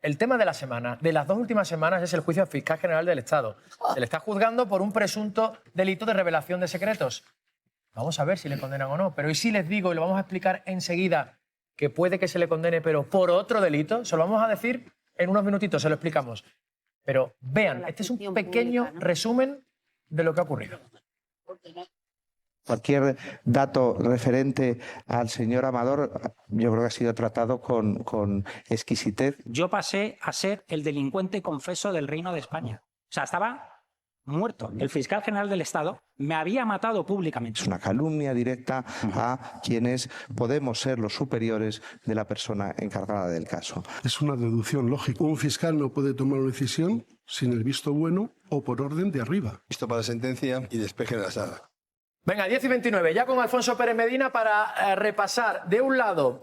el tema de la semana, de las 2 últimas semanas, es el juicio al fiscal general del Estado. Se le está juzgando por un presunto delito de revelación de secretos. Vamos a ver si le condenan o no. Pero ¿y si les digo, y lo vamos a explicar enseguida, que puede que se le condene, pero por otro delito? Se lo vamos a decir en unos minutitos, se lo explicamos. Pero vean, este es un pequeño resumen de lo que ha ocurrido. Cualquier dato referente al señor Amador, yo creo que ha sido tratado con exquisitez. Yo pasé a ser el delincuente confeso del Reino de España. O sea, estaba muerto. El fiscal general del Estado me había matado públicamente. Es una calumnia directa a quienes podemos ser los superiores de la persona encargada del caso. Es una deducción lógica. Un fiscal no puede tomar una decisión sin el visto bueno o por orden de arriba. Visto para la sentencia y despeje de la sala. Venga, 10 y 29, ya con Alfonso Pérez Medina para repasar, de un lado,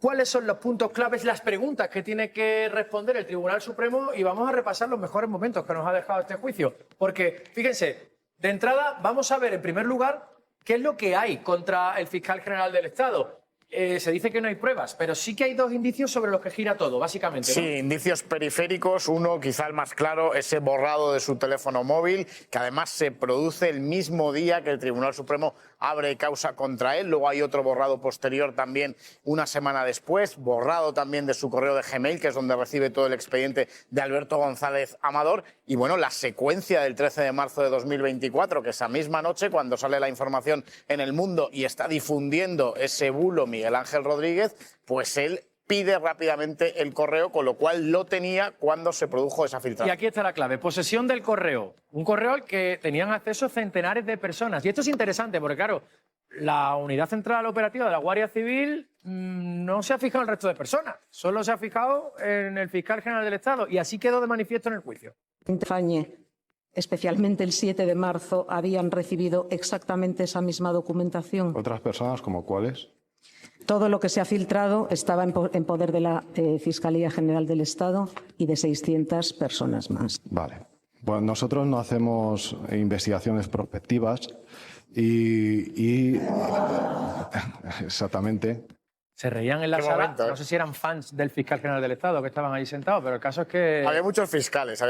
cuáles son los puntos claves, las preguntas que tiene que responder el Tribunal Supremo, y vamos a repasar los mejores momentos que nos ha dejado este juicio. Porque, fíjense, de entrada vamos a ver en primer lugar qué es lo que hay contra el fiscal general del Estado. Se dice que no hay pruebas, pero sí que hay 2 indicios sobre los que gira todo, básicamente, ¿no? Sí, indicios periféricos. Uno, quizá el más claro, ese borrado de su teléfono móvil, que además se produce el mismo día que el Tribunal Supremo abre causa contra él. Luego hay otro borrado posterior también una semana después, borrado también de su correo de Gmail, que es donde recibe todo el expediente de Alberto González Amador. Y bueno, la secuencia del 13 de marzo de 2024, que esa misma noche, cuando sale la información en El Mundo y está difundiendo ese bulo Miguel Ángel Rodríguez, pues él pide rápidamente el correo, con lo cual lo tenía cuando se produjo esa filtración. Y aquí está la clave, posesión del correo. Un correo al que tenían acceso centenares de personas. Y esto es interesante porque, claro, la Unidad Central Operativa de la Guardia Civil no se ha fijado en el resto de personas, solo se ha fijado en el fiscal general del Estado, y así quedó de manifiesto en el juicio. Fañe, especialmente el 7 de marzo, habían recibido exactamente esa misma documentación. ¿Otras personas como cuáles? Todo lo que se ha filtrado estaba en poder de la Fiscalía General del Estado y de 600 personas más. Vale. Bueno, nosotros no hacemos investigaciones prospectivas y exactamente. Se reían en la sala, momento, no sé si eran fans del fiscal general del Estado que estaban ahí sentados, pero el caso es que... Había muchos fiscales,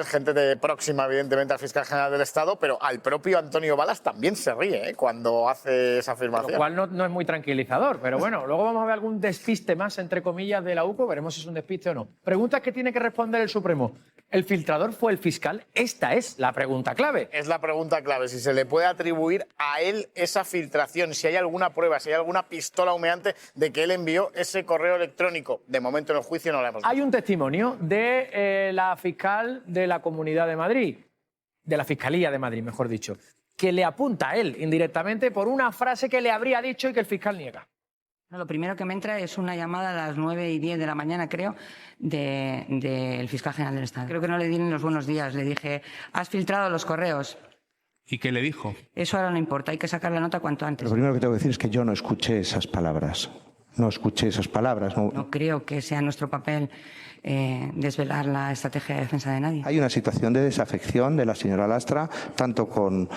gente de próxima, evidentemente, al fiscal general del Estado, pero al propio Antonio Balas también se ríe cuando hace esa afirmación. Lo cual no es muy tranquilizador, pero bueno, luego vamos a ver algún despiste más, entre comillas, de la UCO, veremos si es un despiste o no. Preguntas que tiene que responder el Supremo. ¿El filtrador fue el fiscal? Esta es la pregunta clave. Es la pregunta clave, si se le puede atribuir a él esa filtración, si hay alguna prueba, si hay alguna pistola humeante de que él envió ese correo electrónico. De momento en el juicio no la hemos visto. Hay un testimonio de la fiscal de la Comunidad de Madrid, de la Fiscalía de Madrid, mejor dicho, que le apunta a él indirectamente por una frase que le habría dicho y que el fiscal niega. Lo primero que me entra es una llamada a las 9:10 de la mañana, creo, del fiscal general del Estado. Creo que no le di ni los buenos días. Le dije, has filtrado los correos. ¿Y qué le dijo? Eso ahora no importa, hay que sacar la nota cuanto antes. Lo primero que tengo que decir es que yo no escuché esas palabras. No escuché esas palabras. No creo que sea nuestro papel desvelar la estrategia de defensa de nadie. Hay una situación de desafección de la señora Lastra, tanto con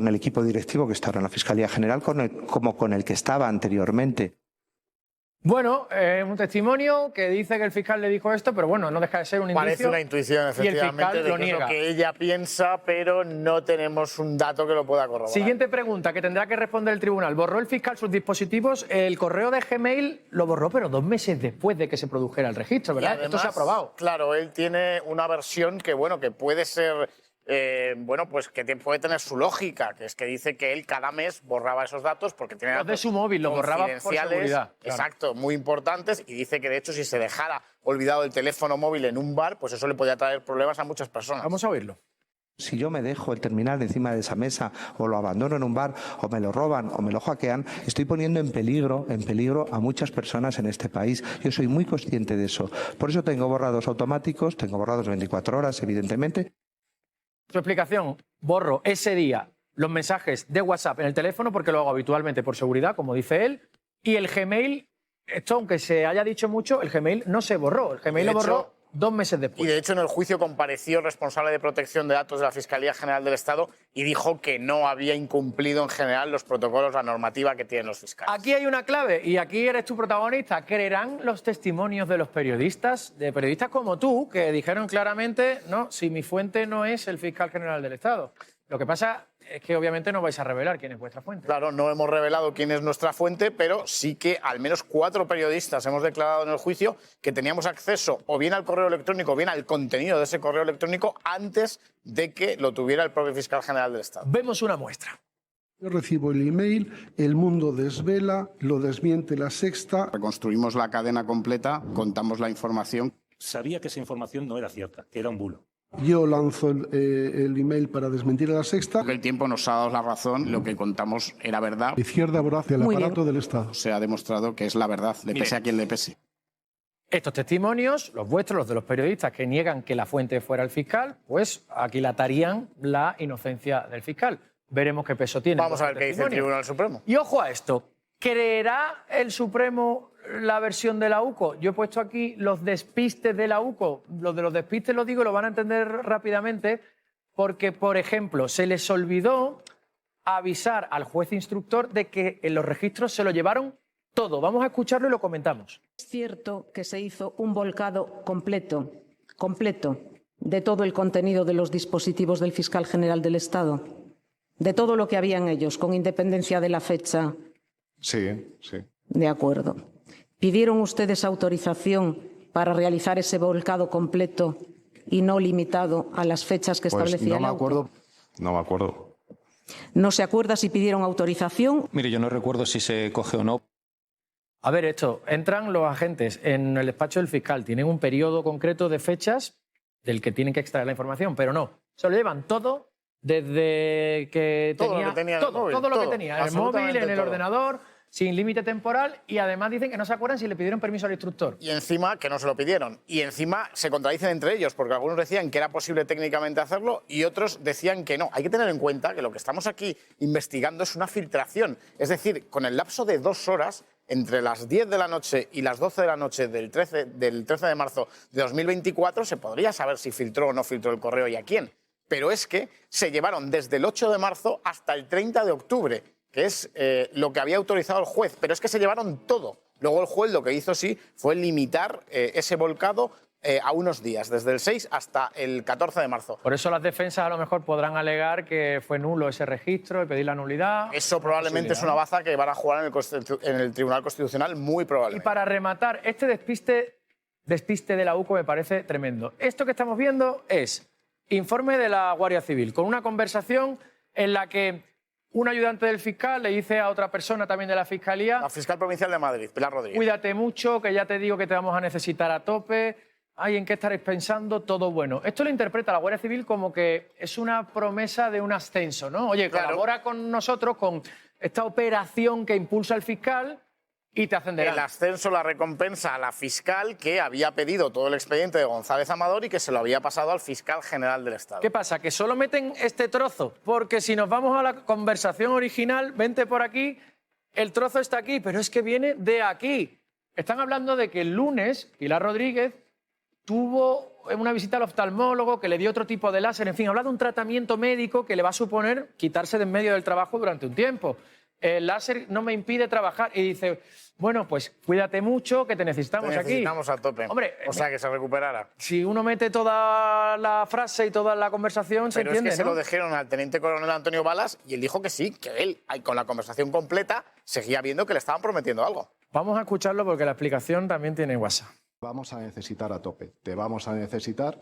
el equipo directivo que está ahora en la Fiscalía General como con el que estaba anteriormente. Bueno, un testimonio que dice que el fiscal le dijo esto, pero bueno, no deja de ser un indicio. Parece una intuición, efectivamente, de que es lo que ella piensa, pero no tenemos un dato que lo pueda corroborar. Siguiente pregunta que tendrá que responder el tribunal. ¿Borró el fiscal sus dispositivos? El correo de Gmail lo borró, pero 2 meses después de que se produjera el registro, ¿verdad? Además, esto se ha aprobado. Claro, él tiene una versión que, bueno, que puede ser... pues que puede tener su lógica, que es que dice que él cada mes borraba esos datos porque tiene datos de su móvil, lo borraba por seguridad. Claro. Exacto, muy importantes, y dice que de hecho si se dejara olvidado el teléfono móvil en un bar, pues eso le podría traer problemas a muchas personas. Vamos a oírlo. Si yo me dejo el terminal encima de esa mesa o lo abandono en un bar o me lo roban o me lo hackean, estoy poniendo en peligro a muchas personas en este país. Yo soy muy consciente de eso. Por eso tengo borrados automáticos, tengo borrados 24 horas, evidentemente. Su explicación, borro ese día los mensajes de WhatsApp en el teléfono porque lo hago habitualmente por seguridad, como dice él, y el Gmail, esto aunque se haya dicho mucho, el Gmail no se borró, el Gmail lo borró 2 meses Y después. de hecho en el juicio compareció el responsable de protección de datos de la Fiscalía General del Estado y dijo que no había incumplido en general los protocolos, la normativa que tienen los fiscales. Aquí hay una clave y aquí eres tu protagonista. ¿Creerán los testimonios de los periodistas, como tú, que dijeron claramente, no, si mi fuente no es el fiscal general del Estado? Lo que pasa es que obviamente no vais a revelar quién es vuestra fuente. Claro, no hemos revelado quién es nuestra fuente, pero sí que al menos 4 periodistas hemos declarado en el juicio que teníamos acceso o bien al correo electrónico o bien al contenido de ese correo electrónico antes de que lo tuviera el propio fiscal general del Estado. Vemos una muestra. Yo recibo el email, El Mundo desvela, lo desmiente La Sexta. Reconstruimos la cadena completa, contamos la información. Sabía que esa información no era cierta, que era un bulo. Yo lanzo el email para desmentir a La Sexta. El tiempo nos ha dado la razón, lo que contamos era verdad. Izquierda voraz del Muy aparato bien. del Estado. Se ha demostrado que es la verdad, le pese a quien le pese. Estos testimonios, los vuestros, los de los periodistas que niegan que la fuente fuera el fiscal, pues aquilatarían la inocencia del fiscal. Veremos qué peso tiene. Vamos a ver qué dice el Tribunal Supremo. Y ojo a esto, ¿creerá el Supremo la versión de la UCO? Yo he puesto aquí los despistes de la UCO. Los de los despistes, lo digo, lo van a entender rápidamente, porque, por ejemplo, se les olvidó avisar al juez instructor de que en los registros se lo llevaron todo. Vamos a escucharlo y lo comentamos. Es cierto que se hizo un volcado completo de todo el contenido de los dispositivos del fiscal general del Estado, de todo lo que había en ellos, con independencia de la fecha. Sí, sí. De acuerdo. ¿Pidieron ustedes autorización para realizar ese volcado completo y no limitado a las fechas que establecía no me la UCO? acuerdo. No me acuerdo. ¿No se acuerda si pidieron autorización? Mire, yo no recuerdo si se coge o no. A ver, entran los agentes en el despacho del fiscal, tienen un periodo concreto de fechas del que tienen que extraer la información, pero no, se lo llevan todo desde que Todo tenía, lo que tenía en el móvil, todo lo que todo, tenía, en el móvil, absolutamente en el todo. ordenador, sin límite temporal, y además dicen que no se acuerdan si le pidieron permiso al instructor. Y encima que no se lo pidieron. Y encima se contradicen entre ellos, porque algunos decían que era posible técnicamente hacerlo y otros decían que no. Hay que tener en cuenta que lo que estamos aquí investigando es una filtración. Es decir, con el lapso de 2 horas, entre las 10 de la noche y las 12 de la noche del 13 de marzo de 2024, se podría saber si filtró o no filtró el correo y a quién. Pero es que se llevaron desde el 8 de marzo hasta el 30 de octubre, que es lo que había autorizado el juez. Pero es que se llevaron todo. Luego el juez lo que hizo sí fue limitar ese volcado a unos días, desde el 6 hasta el 14 de marzo. Por eso las defensas a lo mejor podrán alegar que fue nulo ese registro y pedir la nulidad. Eso probablemente es una baza que van a jugar en el Tribunal Constitucional, muy Y probablemente. para rematar, este despiste de la UCO me parece tremendo. Esto que estamos viendo es informe de la Guardia Civil, con una conversación en la que un ayudante del fiscal le dice a otra persona también de la Fiscalía: La fiscal provincial de Madrid, Pilar Rodríguez. cuídate mucho, que ya te digo que te vamos a necesitar a tope. Ay, ¿en qué estaréis pensando? Todo bueno. Esto lo interpreta la Guardia Civil como que es una promesa de un ascenso, ¿no? Oye, Claro. colabora con nosotros con esta operación que impulsa el fiscal y te ascenderán. El ascenso, la recompensa a la fiscal que había pedido todo el expediente de González Amador y que se lo había pasado al fiscal general del Estado. ¿Qué pasa? Que solo meten este trozo, porque si nos vamos a la conversación original, vente por aquí, el trozo está aquí, pero es que viene de aquí. Están hablando de que el lunes Pilar Rodríguez tuvo una visita al oftalmólogo, que le dio otro tipo de láser, en fin, habla de un tratamiento médico que le va a suponer quitarse de en medio del trabajo durante un tiempo. El láser no me impide trabajar. Y dice, bueno, pues cuídate mucho, que te necesitamos Te aquí. necesitamos a tope. Hombre, o sea, que se recuperara. Si uno mete toda la frase y toda la conversación, se Pero entiende, es que ¿no? se lo dijeron al teniente coronel Antonio Balas y él dijo que sí, que él, con la conversación completa, seguía viendo que le estaban prometiendo algo. Vamos a escucharlo porque la explicación también tiene WhatsApp. Vamos a necesitar a tope. Te vamos a necesitar.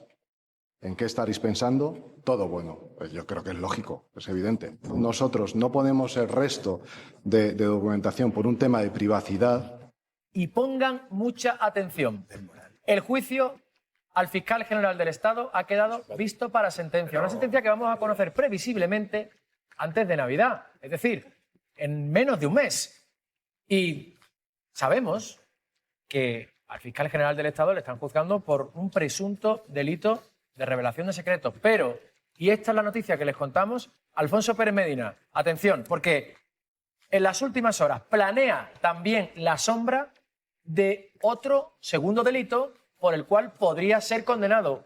¿En qué estaréis pensando? Todo bueno. Pues yo creo que es lógico, es evidente. Nosotros no ponemos el resto de documentación por un tema de privacidad. Y pongan mucha atención. El juicio al fiscal general del Estado ha quedado visto para sentencia. Una sentencia que vamos a conocer previsiblemente antes de Navidad. Es decir, en menos de un mes. Y sabemos que al fiscal general del Estado le están juzgando por un presunto delito de revelación de secretos. Pero, y esta es la noticia que les contamos, Alfonso Pérez Medina, atención, porque en las últimas horas planea también la sombra de otro segundo delito por el cual podría ser condenado.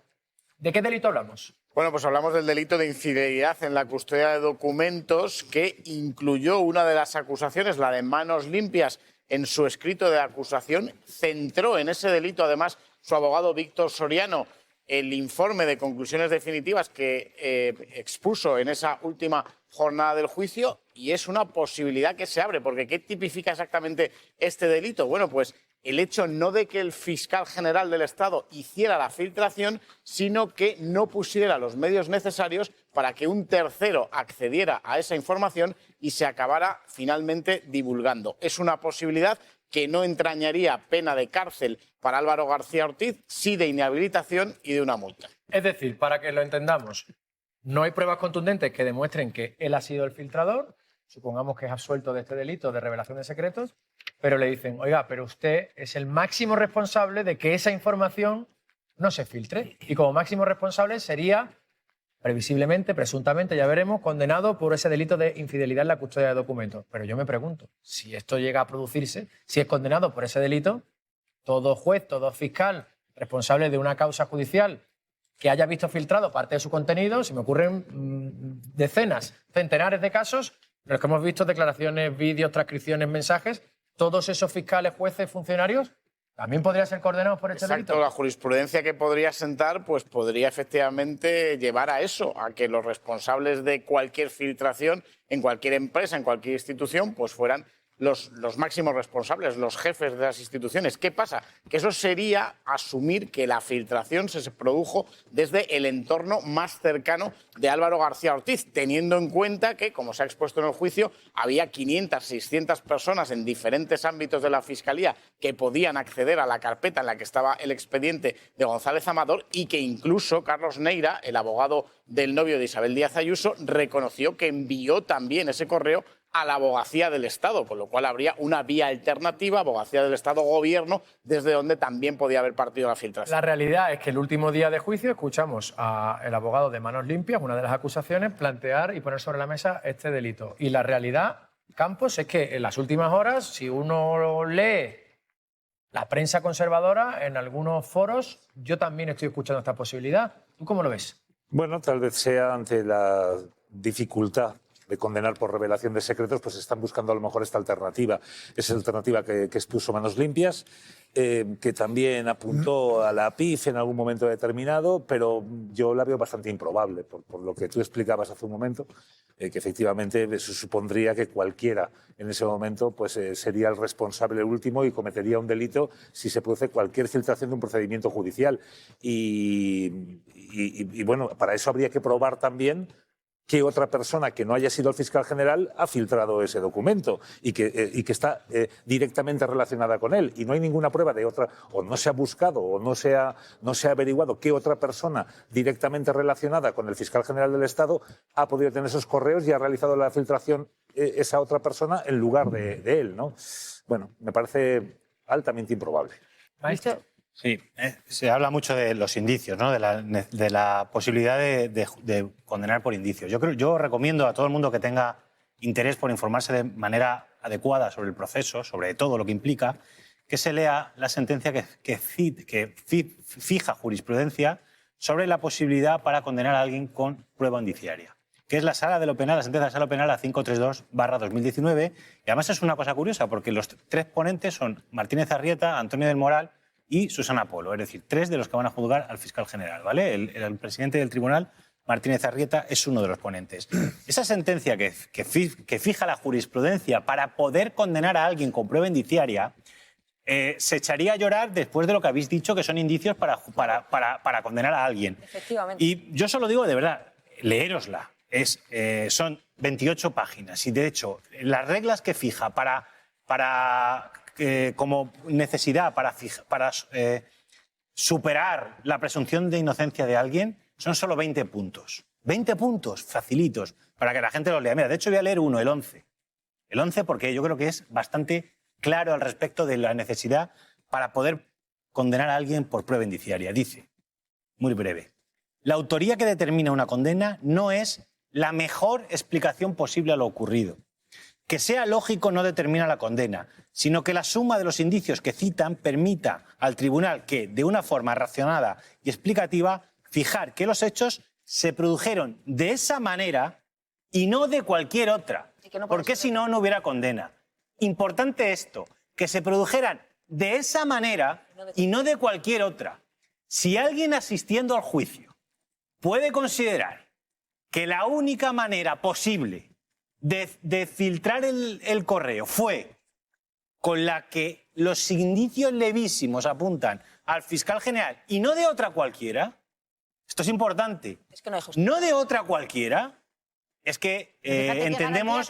¿De qué delito hablamos? Bueno, pues hablamos del delito de infidelidad en la custodia de documentos, que incluyó una de las acusaciones, la de manos limpias, en su escrito de acusación. Centró en ese delito, además, su abogado Víctor Soriano, el informe de conclusiones definitivas que expuso en esa última jornada del juicio, y es una posibilidad que se abre, porque ¿qué tipifica exactamente este delito? Bueno, pues el hecho no de que el fiscal general del Estado hiciera la filtración, sino que no pusiera los medios necesarios para que un tercero accediera a esa información y se acabara finalmente divulgando. Es una posibilidad que no entrañaría pena de cárcel para Álvaro García Ortiz, sí de inhabilitación y de una multa. Es decir, para que lo entendamos, no hay pruebas contundentes que demuestren que él ha sido el filtrador, supongamos que es absuelto de este delito de revelación de secretos, pero le dicen, oiga, pero usted es el máximo responsable de que esa información no se filtre, y como máximo responsable sería, previsiblemente, presuntamente, ya veremos, condenado por ese delito de infidelidad en la custodia de documentos. Pero yo me pregunto, si esto llega a producirse, si es condenado por ese delito, todo juez, todo fiscal responsable de una causa judicial que haya visto filtrado parte de su contenido, se me ocurren decenas, centenares de casos en los que hemos visto declaraciones, vídeos, transcripciones, mensajes, todos esos fiscales, jueces, funcionarios también podrían ser condenados por este delito. La jurisprudencia que podría sentar, pues podría efectivamente llevar a eso, a que los responsables de cualquier filtración en cualquier empresa, en cualquier institución, pues fueran los máximos responsables, los jefes de las instituciones. ¿Qué pasa? Que eso sería asumir que la filtración se produjo desde el entorno más cercano de Álvaro García Ortiz, teniendo en cuenta que, como se ha expuesto en el juicio, había 500, 600 personas en diferentes ámbitos de la Fiscalía que podían acceder a la carpeta en la que estaba el expediente de González Amador, y que incluso Carlos Neira, el abogado del novio de Isabel Díaz Ayuso, reconoció que envió también ese correo a la Abogacía del Estado, con lo cual habría una vía alternativa, Abogacía del Estado-Gobierno, desde donde también podía haber partido la filtración. La realidad es que el último día de juicio escuchamos al abogado de Manos Limpias, una de las acusaciones, plantear y poner sobre la mesa este delito. Y la realidad, Campos, es que en las últimas horas, si uno lee la prensa conservadora, en algunos foros, yo también estoy escuchando esta posibilidad. ¿Tú cómo lo ves? Bueno, tal vez sea ante la dificultad de condenar por revelación de secretos, pues están buscando a lo mejor esta alternativa. Esa alternativa que expuso Manos Limpias, que también apuntó a la PIF en algún momento determinado, pero yo la veo bastante improbable, por lo que tú explicabas hace un momento, que efectivamente se supondría que cualquiera en ese momento pues, sería el responsable último y cometería un delito si se produce cualquier filtración de un procedimiento judicial. Y bueno, para eso habría que probar también que otra persona que no haya sido el fiscal general ha filtrado ese documento y que está directamente relacionada con él. Y no hay ninguna prueba de otra, o no se ha buscado, o no se ha averiguado qué otra persona directamente relacionada con el fiscal general del Estado ha podido tener esos correos y ha realizado la filtración esa otra persona en lugar de él, ¿no? Bueno, me parece altamente improbable. Maestro. Sí, se habla mucho de los indicios, ¿no? de la posibilidad de condenar por indicios. Yo recomiendo a todo el mundo que tenga interés por informarse de manera adecuada sobre el proceso, sobre todo lo que implica, que se lea la sentencia que fija jurisprudencia sobre la posibilidad para condenar a alguien con prueba indiciaria, que es la sentencia de la Sala Penal a 532/2019. Y además es una cosa curiosa, porque los tres ponentes son Martínez Arrieta, Antonio del Moral y Susana Polo, es decir, tres de los que van a juzgar al fiscal general, ¿vale? El presidente del tribunal, Martínez Arrieta, es uno de los ponentes. Esa sentencia que fija la jurisprudencia para poder condenar a alguien con prueba indiciaria se echaría a llorar después de lo que habéis dicho, que son indicios para condenar a alguien. Efectivamente. Y yo solo digo, de verdad, leérosla. Son 28 páginas y, de hecho, las reglas que fija como necesidad para superar la presunción de inocencia de alguien son solo 20 puntos. 20 puntos, facilitos, para que la gente los lea. Mira, de hecho voy a leer uno, el 11. El 11 porque yo creo que es bastante claro al respecto de la necesidad para poder condenar a alguien por prueba indiciaria. Dice, muy breve, la autoría que determina una condena no es la mejor explicación posible a lo ocurrido. Que sea lógico no determina la condena, sino que la suma de los indicios que citan permita al tribunal que, de una forma racionada y explicativa, fijar que los hechos se produjeron de esa manera y no de cualquier otra, porque si no, no hubiera condena. Importante esto, que se produjeran de esa manera y no de cualquier otra. Si alguien asistiendo al juicio puede considerar que la única manera posible de filtrar el correo fue con la que los indicios levísimos apuntan al fiscal general y no de otra cualquiera, esto es importante, Es que no hay justicia. no de otra cualquiera, es que entendemos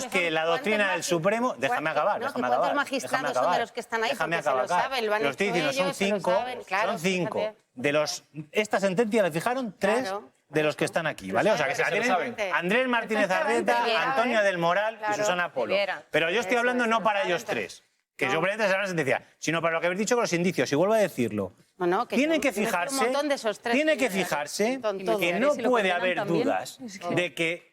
que la doctrina del Supremo... Déjame acabar, déjame acabar. ¿Cuántos magistrados son de los que están ahí? Déjame Porque se lo acabar. saben, lo han Lo estoy hecho diciendo, ellos, se lo saben, claro, son cinco. fíjate. De los, esta sentencia le fijaron 3 Claro. de los que están aquí, ¿vale? O sea, que se la tienen Perfectamente. Andrés Martínez Arreta, Antonio del Moral y Susana Polo. Pero yo estoy hablando no para ellos tres, que yo pretendo ser la sentencia, sino para lo que habéis dicho con los indicios. Y vuelvo a decirlo. Tienen que fijarse, que no puede haber dudas de que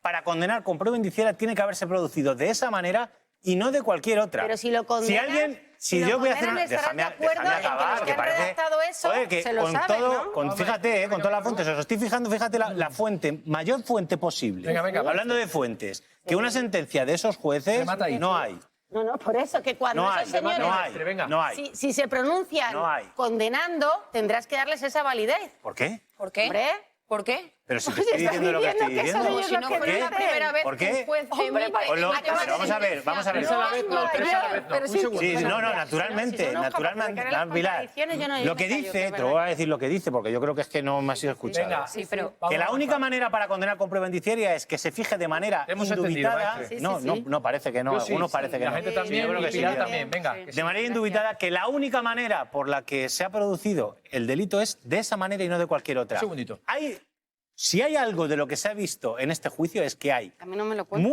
para condenar con prueba indiciaria tiene que haberse producido de esa manera y no de cualquier otra. Pero si lo condenan, si yo voy a hacer una... Déjame acabar, que parece... Joder, que se lo con saben, todo, ¿no? fíjate, con toda la fuente, os estoy fijando, fíjate la fuente, mayor fuente posible. Venga, Hablando de fuentes, que una sentencia de esos jueces no hay. No, por eso, que cuando No hay, esos señores... no hay. Si se pronuncian No hay. condenando, tendrás que darles esa validez. ¿Por qué? ¿Por qué? Hombre, ¿Por qué? Pero si te estoy diciendo lo que estoy diciendo. Como si no ¿Por fuera qué? la primera vez ¿Por que qué? un juez emite... Pero vamos a ver, vamos a ver. Sí, no, naturalmente, Pilar. Lo que dice, te lo voy a decir lo que dice, porque yo creo que es que no me ha sido escuchado. Venga, Sí, pero... Que la única manera para condenar con prueba indiciaria es que se fije de manera Hemos entendido, indubitada. maestre. No, parece que no. Yo sí, Algunos parece que la no. gente también, yo creo que y sí. Pilar también. Venga. De manera indubitada, que la única manera por la que se ha producido el delito es de esa manera y no de cualquier otra. Un segundito. Si hay algo de lo que se ha visto en este juicio es que hay A mí no me lo cuentes,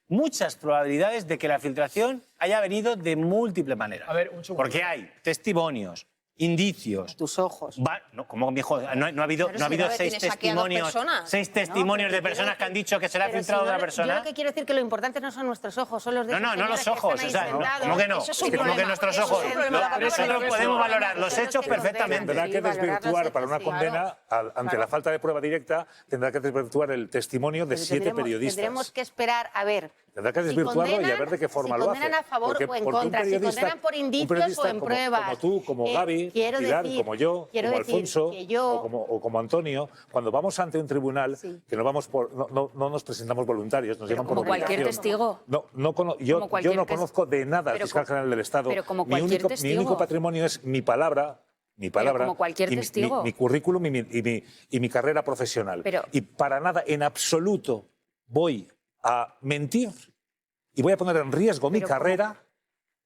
muchas probabilidades de que la filtración haya venido de múltiples maneras. A ver, un segundo. Porque hay testimonios, indicios. Tus ojos. No, como mi hijo, no ha habido, Pero no ha si habido no seis tienes aquí a dos testimonios, personas. seis testimonios de personas que han dicho que se le ha Pero filtrado si de no, la persona. Yo lo que quiero decir que lo importante no son nuestros ojos, son los de No, esos no señores los que ojos. están O sea, ahí sentados. ¿cómo que no? Eso es un ¿Cómo que problema. nuestros Eso es ojos? un problema. La Nosotros palabra podemos no valorar los hechos perfectamente. Tendrá que desvirtuar para una condena, ante la falta de prueba directa, tendrá que desvirtuar el testimonio de 7 periodistas. Tendremos que esperar a ver. Tendrá que desvirtuarlo y a ver de qué forma si lo hace. condenan a favor o en porque contra, un si periodista, condenan por indicios o en pruebas. Como tú, como Gaby, quiero Pilar, decir- como yo, quiero como decir Alfonso, que yo- o como Antonio, cuando vamos ante un tribunal, que no nos presentamos voluntarios, nos llevan por como cualquier obligación. testigo. Yo cualquier no conozco de nada al pero fiscal como- general del Estado. pero como Mi cualquier único testigo. patrimonio es mi palabra. como cualquier y testigo. mi currículum y mi carrera profesional. Pero- Y para nada, en absoluto, voy a mentir y voy a poner en riesgo mi Pero carrera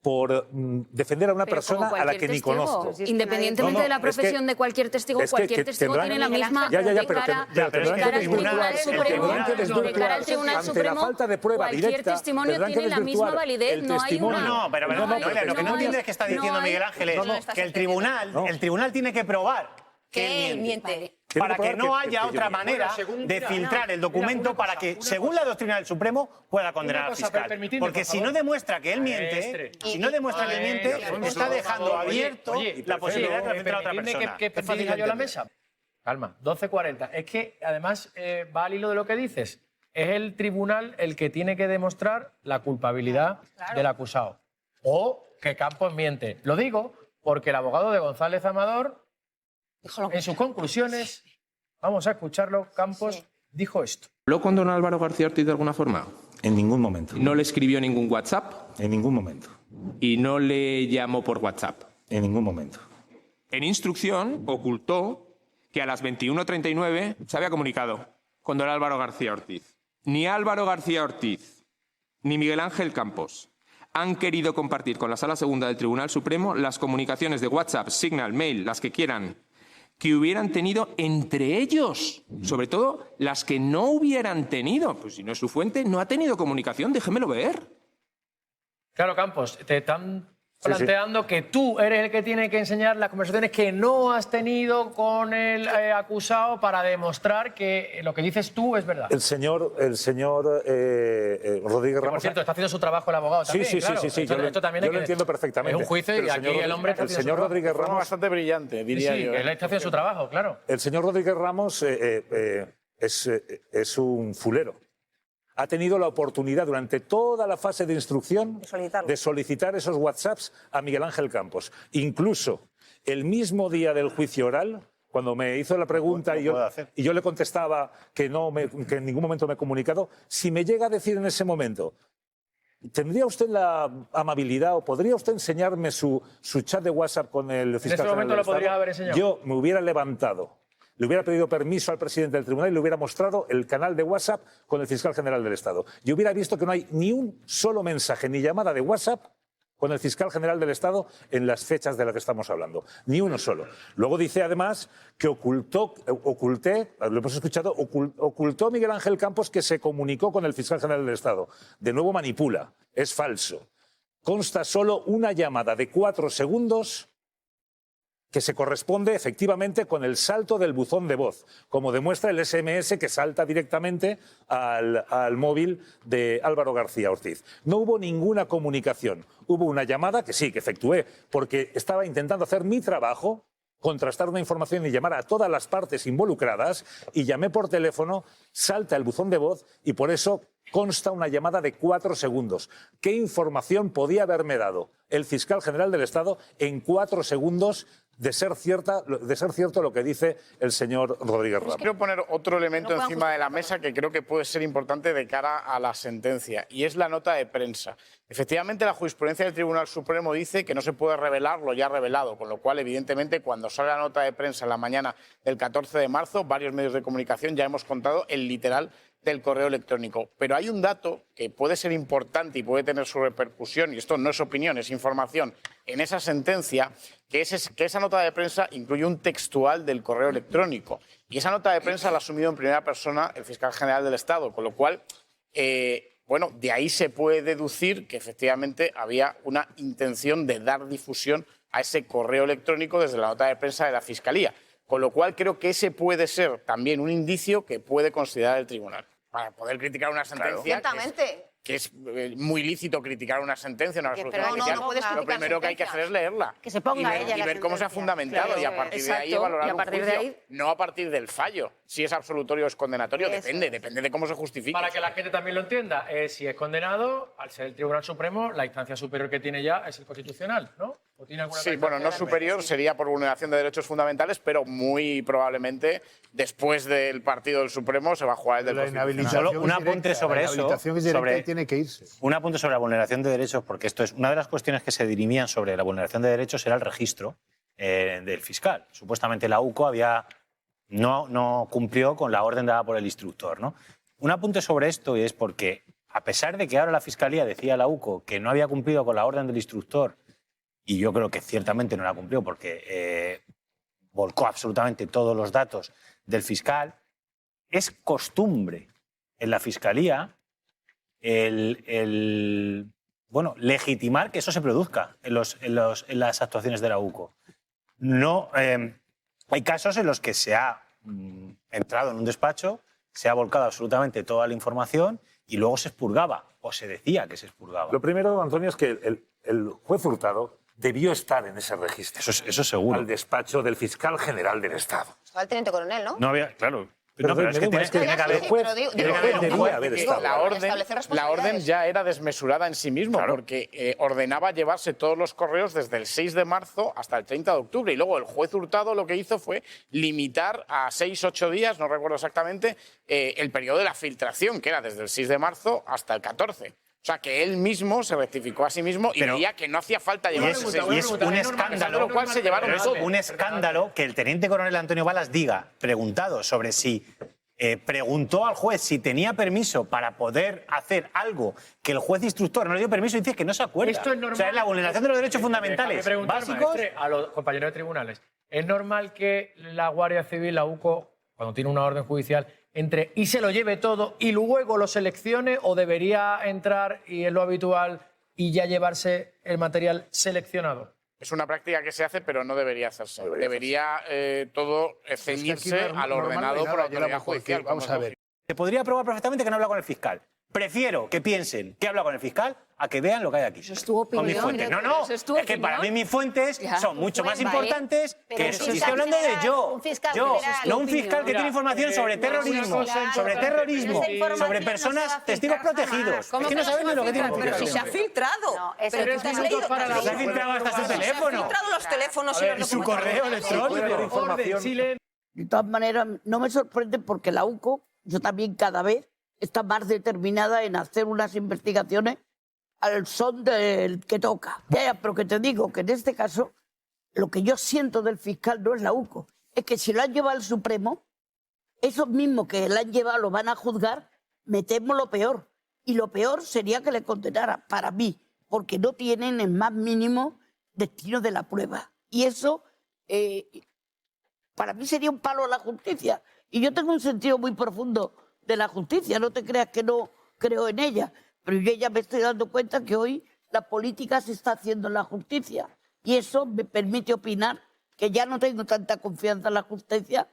por defender a una Pero persona como a la cualquier que ni testigo. conozco. Independientemente de la profesión de cualquier testigo, cualquier testigo tiene la misma Ya, de pero cara tendrán que al Tribunal desvirtuar, Supremo, de cara al Tribunal ante la Supremo, falta de prueba cualquier directa, testimonio tendrán que tiene la misma desvirtuar validez. el No hay testimonio. una... No, pero Noelia, lo que no entiendes es que está diciendo Miguel Ángel es que el tribunal tiene que probar que él miente. Para que no haya otra manera de filtrar el documento para que, según la doctrina del Supremo, pueda condenar al fiscal. Porque si no demuestra que él miente, está dejando abierto la posibilidad de filtrar a otra persona. ¿Qué Es fácil diga de yo a la entender. mesa? Calma, 12:40. Es que, además, va al hilo de lo que dices. Es el tribunal el que tiene que demostrar la culpabilidad del acusado. O que Campos miente. Lo digo porque el abogado de González Amador, en sus conclusiones, vamos a escucharlo, Campos dijo esto. ¿Habló con don Álvaro García Ortiz de alguna forma? En ningún momento. ¿No le escribió ningún WhatsApp? En ningún momento. ¿Y no le llamó por WhatsApp? En ningún momento. En instrucción ocultó que a las 21:39 se había comunicado con don Álvaro García Ortiz. Ni Álvaro García Ortiz ni Miguel Ángel Campos han querido compartir con la Sala Segunda del Tribunal Supremo las comunicaciones de WhatsApp, Signal, Mail, las que quieran, que hubieran tenido entre ellos, sobre todo las que no hubieran tenido. Pues si no es su fuente, no ha tenido comunicación, déjemelo ver. Claro, Campos, te están planteando que tú eres el que tiene que enseñar las conversaciones que no has tenido con el acusado para demostrar que lo que dices tú es verdad. El señor Rodríguez Ramos... Por cierto, está haciendo su trabajo el abogado también, Sí. Esto también yo lo entiendo perfectamente. Es un juicio y aquí el hombre está haciendo el señor su Rodríguez trabajo. Ramos... bastante brillante, diría yo. Él está haciendo su trabajo, claro. El señor Rodríguez Ramos es un fulero. Ha tenido la oportunidad durante toda la fase de instrucción de solicitar esos WhatsApps a Miguel Ángel Campos. Incluso el mismo día del juicio oral, cuando me hizo la pregunta y yo le contestaba que en ningún momento me he comunicado, si me llega a decir en ese momento, ¿tendría usted la amabilidad o podría usted enseñarme su chat de WhatsApp con el fiscal? En ese momento lo podría haber enseñado. Yo me hubiera levantado, le hubiera pedido permiso al presidente del tribunal y le hubiera mostrado el canal de WhatsApp con el fiscal general del Estado. Y hubiera visto que no hay ni un solo mensaje ni llamada de WhatsApp con el fiscal general del Estado en las fechas de las que estamos hablando. Ni uno solo. Luego dice además que ocultó Miguel Ángel Campos que se comunicó con el fiscal general del Estado. De nuevo manipula. Es falso. Consta solo una llamada de 4 segundos que se corresponde efectivamente con el salto del buzón de voz, como demuestra el SMS que salta directamente al móvil de Álvaro García Ortiz. No hubo ninguna comunicación. Hubo una llamada que sí, que efectué, porque estaba intentando hacer mi trabajo, contrastar una información y llamar a todas las partes involucradas, y llamé por teléfono, salta el buzón de voz y por eso consta una llamada de 4 segundos. ¿Qué información podía haberme dado el fiscal general del Estado en 4 segundos de ser cierto lo que dice el señor Rodríguez Ramos? Quiero poner otro elemento encima de la mesa que creo que puede ser importante de cara a la sentencia, y es la nota de prensa. Efectivamente, la jurisprudencia del Tribunal Supremo dice que no se puede revelar lo ya revelado, con lo cual, evidentemente, cuando sale la nota de prensa en la mañana del 14 de marzo, varios medios de comunicación ya hemos contado el literal del correo electrónico. Pero hay un dato que puede ser importante y puede tener su repercusión, y esto no es opinión, es información, en esa sentencia, que esa nota de prensa incluye un textual del correo electrónico. Y esa nota de prensa la ha asumido en primera persona el fiscal general del Estado, con lo cual, de ahí se puede deducir que efectivamente había una intención de dar difusión a ese correo electrónico desde la nota de prensa de la Fiscalía. Con lo cual creo que ese puede ser también un indicio que puede considerar el tribunal para poder criticar una sentencia. Que es muy lícito criticar una sentencia, una resolución judicial. Lo primero que hay que hacer es leerla. Que se ponga y ver cómo se ha fundamentado y a partir de ahí valorar un juicio, no a partir del fallo. Si es absolutorio o es condenatorio, depende de cómo se justifique. Para que la gente también lo entienda, si es condenado, al ser el Tribunal Supremo, la instancia superior que tiene ya es el Constitucional, ¿no? ¿O tiene alguna no superior, sería por vulneración de derechos fundamentales, pero muy probablemente después del partido del Supremo se va a jugar el del Constitucional. Solo un apunte sobre eso. Tiene que irse. Un apunte sobre la vulneración de derechos, porque esto es una de las cuestiones que se dirimían sobre la vulneración de derechos era el registro del fiscal. Supuestamente la UCO no cumplió con la orden dada por el instructor, ¿no? Un apunte sobre esto es porque, a pesar de que ahora la Fiscalía decía a la UCO que no había cumplido con la orden del instructor, y yo creo que ciertamente no la cumplió porque volcó absolutamente todos los datos del fiscal, es costumbre en la Fiscalía legitimar que eso se produzca en las actuaciones de la UCO. Hay casos en los que se ha entrado en un despacho, se ha volcado absolutamente toda la información y luego se expurgaba, o se decía que se expurgaba. Lo primero, Antonio, es que el juez Hurtado debió estar en ese registro. Eso seguro. Al despacho del fiscal general del Estado. Estaba el teniente coronel, ¿no? No había, claro. Pero es que tiene que haber La orden ya era desmesurada en sí mismo, porque ordenaba llevarse todos los correos desde el 6 de marzo hasta el 30 de octubre. Y luego el juez Hurtado lo que hizo fue limitar a 6-8 días, no recuerdo exactamente, el periodo de la filtración, que era desde el 6 de marzo hasta el 14. O sea, que él mismo se rectificó a sí mismo y veía que no hacía falta llevarse 6 meses. Y es un escándalo, lo cual se llevaron todo. Un escándalo que el teniente coronel Antonio Balas diga, preguntado sobre si preguntó al juez si tenía permiso para poder hacer algo que el juez instructor no le dio permiso y dice que no se acuerda. Esto es normal. O sea, es la vulneración de los derechos fundamentales básicos. Maestre, a los compañeros de tribunales, ¿es normal que la Guardia Civil, la UCO, cuando tiene una orden judicial, entre y se lo lleve todo y luego lo seleccione, o debería entrar, y es lo habitual, y ya llevarse el material seleccionado? Es una práctica que se hace, pero no debería hacerse. Debería todo ceñirse a lo ordenado por la autoridad judicial. Vamos a ver. Se podría probar perfectamente que no habla con el fiscal. Prefiero que piensen que habla con el fiscal a que vean lo que hay aquí. Eso es tu opinión. Con mis fuentes. No, no. Eso es tu Es que para mí opinión. mis fuentes Ya, son mucho más vale. importantes Pero que un eso. Y fiscal estoy hablando de general, yo. un fiscal Yo, general, no un opinión. fiscal que tiene Mira, información sobre terrorismo, sobre terrorismo, Esa información sobre no personas, se va a testigos filtrar protegidos. jamás. Es que no saben ni lo que tienen. Pero si se ha filtrado. No, pero pero tú te has leído. Se ha filtrado hasta su teléfono. Se han filtrado los teléfonos y los Y su documentos. correo electrónico. De todas maneras, no me sorprende porque la UCO, yo también cada vez, está más determinada en hacer unas investigaciones al son del que toca. Ya, pero que te digo que en este caso, lo que yo siento del fiscal no es la UCO, es que si lo han llevado al Supremo, esos mismos que lo han llevado lo van a juzgar, me temo lo peor. Y lo peor sería que le condenara, para mí, porque no tienen el más mínimo destino de la prueba. Y eso, para mí sería un palo a la justicia. Y yo tengo un sentido muy profundo de la justicia, no te creas que no creo en ella, pero yo ya me estoy dando cuenta que hoy la política se está haciendo en la justicia y eso me permite opinar que ya no tengo tanta confianza en la justicia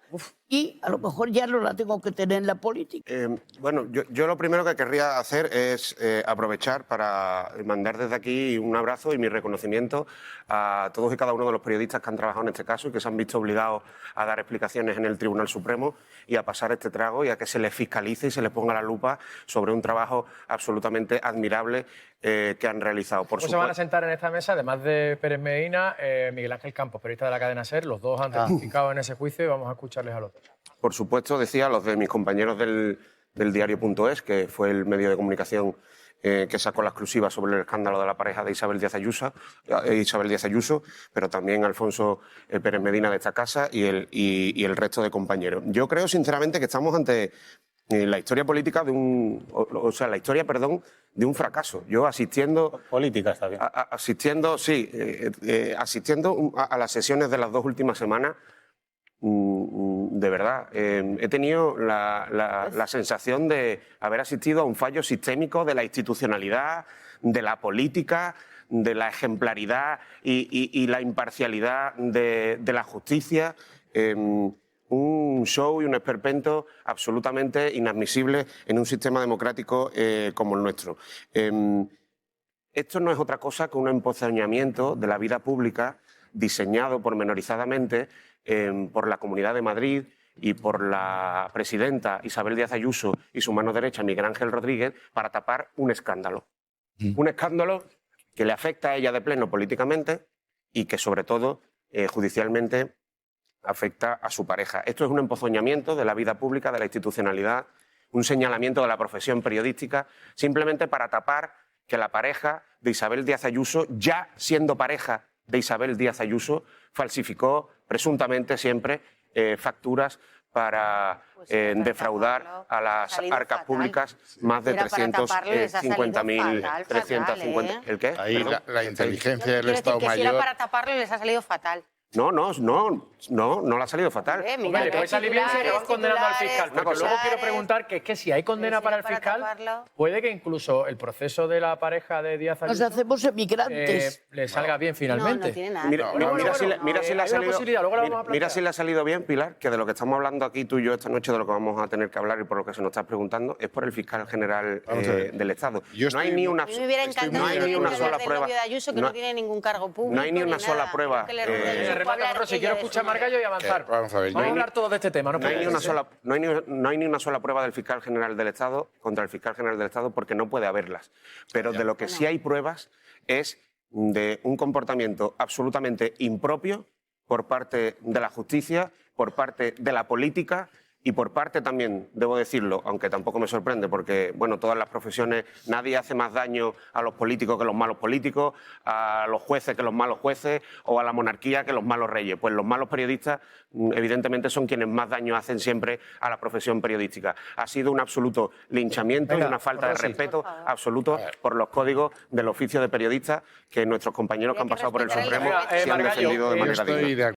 y a lo mejor ya no la tengo que tener en la política. Bueno, yo lo primero que querría hacer es aprovechar para mandar desde aquí un abrazo y mi reconocimiento a todos y cada uno de los periodistas que han trabajado en este caso y que se han visto obligados a dar explicaciones en el Tribunal Supremo y a pasar este trago y a que se les fiscalice y se les ponga la lupa sobre un trabajo absolutamente admirable que han realizado. Por Se van a sentar en esta mesa, además de Pérez Medina, Miguel Ángel Campos, periodista de la cadena SER. Los dos han testificado en ese juicio y vamos a escucharles a los dos. Por supuesto, decía, los de mis compañeros del diario.es, que fue el medio de comunicación que sacó la exclusiva sobre el escándalo de la pareja de Isabel Díaz Ayuso, pero también Alfonso Pérez Medina de esta casa y el resto de compañeros. Yo creo, sinceramente, que estamos ante la historia política de un fracaso. Yo asistiendo... Política, está bien. Asistiendo a las sesiones de las dos últimas semanas, de verdad, he tenido la sensación de haber asistido a un fallo sistémico de la institucionalidad, de la política, de la ejemplaridad y la imparcialidad de la justicia. Un show y un esperpento absolutamente inadmisible en un sistema democrático como el nuestro. Esto no es otra cosa que un empozoñamiento de la vida pública diseñado pormenorizadamente por la Comunidad de Madrid y por la presidenta Isabel Díaz Ayuso y su mano derecha Miguel Ángel Rodríguez para tapar un escándalo. Un escándalo que le afecta a ella de pleno políticamente y que sobre todo judicialmente afecta a su pareja. Esto es un empozoñamiento de la vida pública, de la institucionalidad, un señalamiento de la profesión periodística, simplemente para tapar que la pareja de Isabel Díaz Ayuso, ya siendo pareja de Isabel Díaz Ayuso, falsificó presuntamente siempre facturas para defraudar a las arcas públicas más de 350.000... ¿El qué? Ahí la inteligencia del Estado Si era Mayor... para taparlo les ha salido fatal. No le ha salido fatal. Mira, Hombre, puede salir bien si le van condenando al fiscal. Porque luego quiero preguntar que es que si hay condena para el fiscal, puede que incluso el proceso de la pareja de Díaz Ayuso Nos hacemos emigrantes. le salga bien finalmente. No tiene nada. Mira si le ha salido bien, Pilar, que de lo que estamos hablando aquí tú y yo esta noche, de lo que vamos a tener que hablar y por lo que se nos está preguntando, es por el fiscal general del Estado. No hay ni una sola prueba. De Ayuso, que no tiene ningún cargo público. No hay ni una sola prueba. Remata, Rossi, quiero escuchar a Margallo y avanzar. Vamos a ver. Vamos a hablar todo de este tema. No hay ni una sola prueba del fiscal general del Estado contra el fiscal general del Estado porque no puede haberlas. Pero de lo que sí hay pruebas es de un comportamiento absolutamente impropio por parte de la justicia, por parte de la política y por parte también, debo decirlo, aunque tampoco me sorprende, porque bueno, todas las profesiones, nadie hace más daño a los políticos que los malos políticos, a los jueces que los malos jueces o a la monarquía que los malos reyes. Pues los malos periodistas, evidentemente, son quienes más daño hacen siempre a la profesión periodística. Ha sido un absoluto linchamiento y una falta de respeto absoluto por los códigos del oficio de periodista que nuestros compañeros que han pasado por el Supremo se han defendido de manera digna.